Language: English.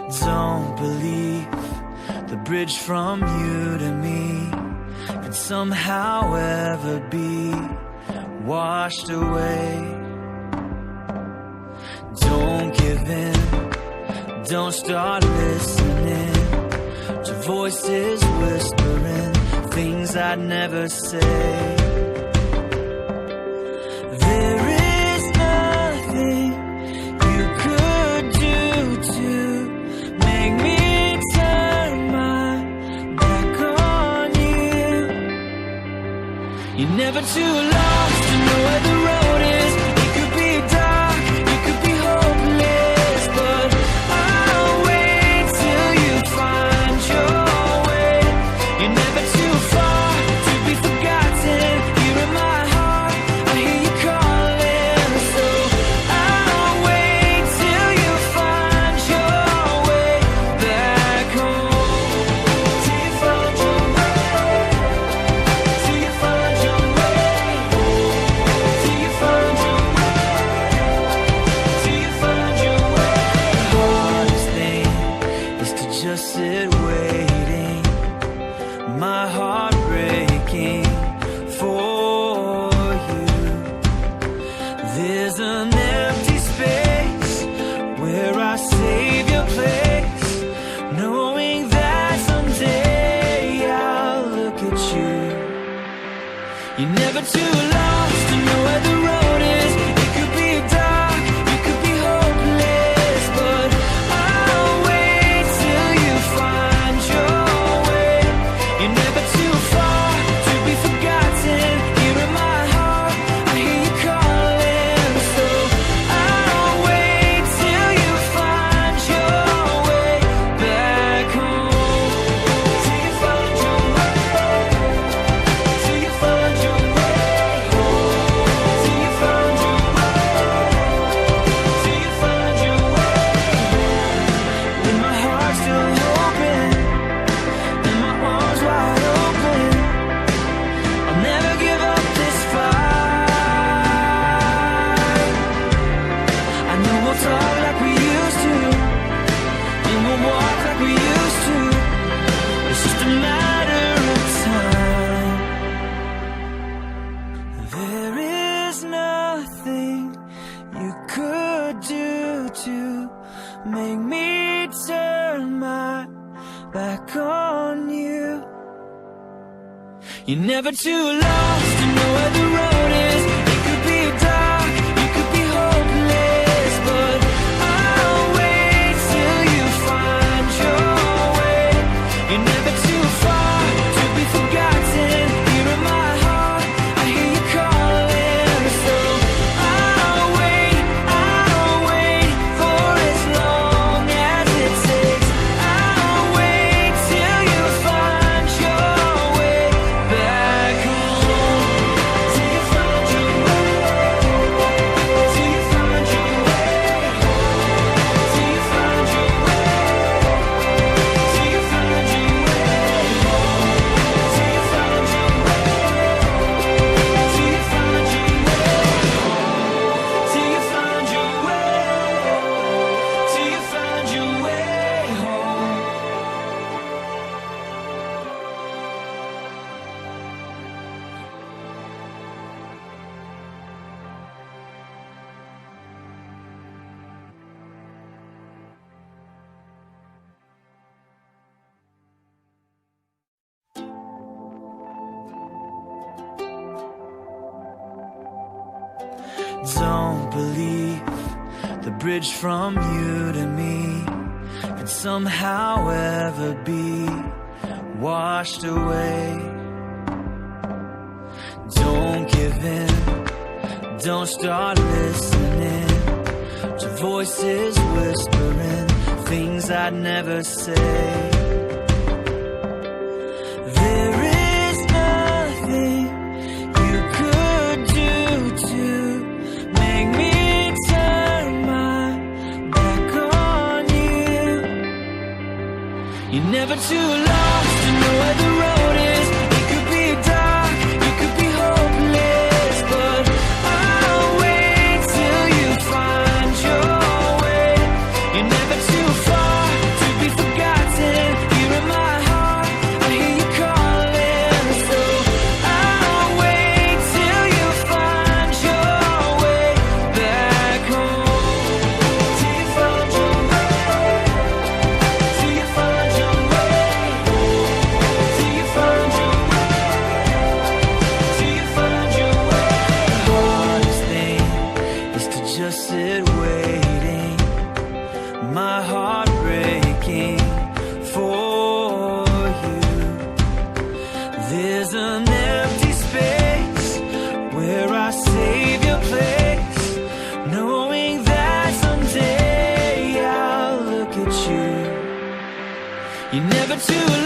Don't believe the bridge from you to me can somehow ever be washed away. Don't give in, don't start listening to voices whispering things I'd never say. There is nothing you could do to make me turn my back on you. You're never too lost to know where the road is. It could be dark, it could be hopeless, but I'll wait till you find your way. You're never too far to be forgotten. Here in my heart, I hear you calling. So I'll wait till you find your way back home. Till you find your way. Till you find your way. Till you find your way. Till you find your way. The hardest thing is to just sit waiting. My heart breaking for you. There's an empty space where I save your place, knowing that someday I'll look at you. You're never too lost to know where the road is. It could be dark, it could be hopeless, but I'll wait till you find your way. You're never too far to be forgotten. Here in my heart, I hear you calling. So I'll wait till you find your way back home. Till you find your way. Till you find your way home. Till you find your way. Till you find your way. With my heart still open and my arms wide open, I'll never give up this fight. I know we'll talk like we used to, and we'll walk like we used to. It's just a matter of time. There is nothing you could do to make me turn my back on you. You're never too lost to know where the road is. It could be dark, it could be hopeless, but I'll wait till you find your way. You're never too far to be forgotten. Here in my heart, I hear you calling. So I'll wait for as long as it takes. I'll wait till you find your way back home. Till you find your way. Till you find your way home. Till you find your way. Till you find your way home. Till you find your way. Till you find your way home. Till you find your way. Till you find your way home. Don't believe the bridge from you to me can somehow ever be washed away. Don't give in, don't start listening to voices whispering things I'd never say. There is nothing you could do to make me turn my back on you. You're never too lost to know where the road is. It could be dark, it could be hopeless, but I'll wait till you find your way. You're never too far to to